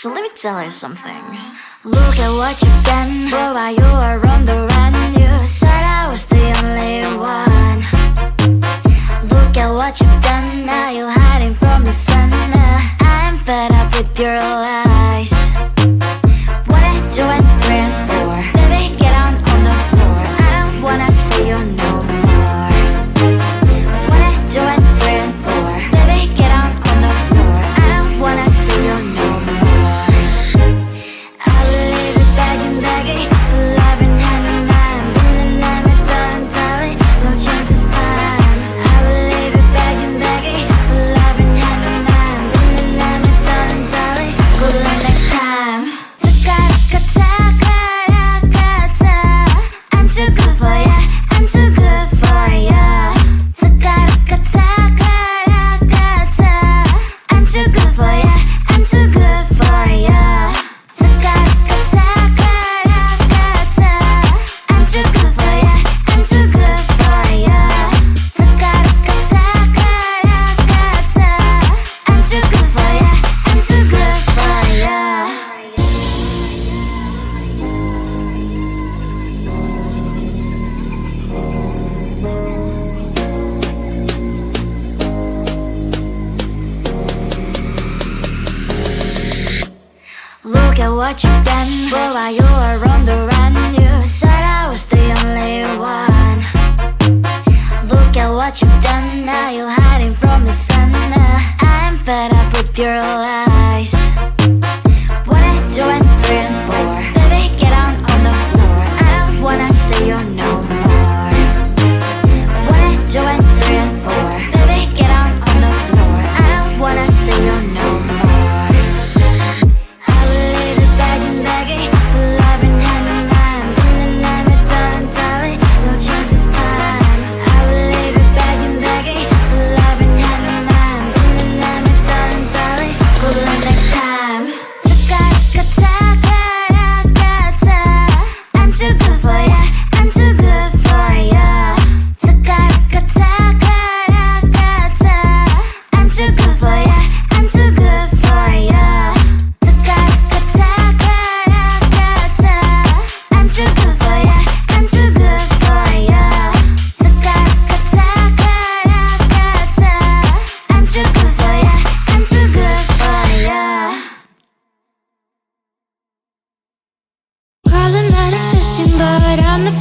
So let me tell you something. Look at what you've done. Boy, while you were on the run, you said I was the only one. Look at what you've done. Now you're hiding from the sun. I'm fed up with your lies. What I do and 3 and 4. Baby, get on the floor. I don't wanna see you no more. What I do and 3 and 4. Baby, get on the floor. I don't wanna see you no more. I will leave it begging, love in hand in mind. Been the name of darling, no chance this time. I will leave it begging, love in hand in mind. Been the name of darling, good luck next time. I'm too good for ya, I'm too good for ya. I'm too good for ya, I'm too good for ya. I'm too good for ya, I'm too good for ya. I'm too good for ya, I'm too good for ya. Look at what you've done. Boy, while you were on the run, you said I was the only one. Look at what you've done. Now you're hiding from the sun. I'm fed up with your lies. What I do and 3 and 4. Baby, get on the floor. I don't wanna see you no more. What I do and 3 and 4. Baby, get on the floor. I don't wanna see you no more. I will leave it begging, love in hand in mind. Been the name of darling, no chance this time. I will leave it begging, love in hand in mind. Been the name of darling, good luck next time. I'm too good for ya, I'm too good for ya. I'm too good for ya, I'm too good for ya. I'm too good for ya, I'm too good for ya. I'm too good for ya, I'm too good for ya. Problematic fishing, but I'm the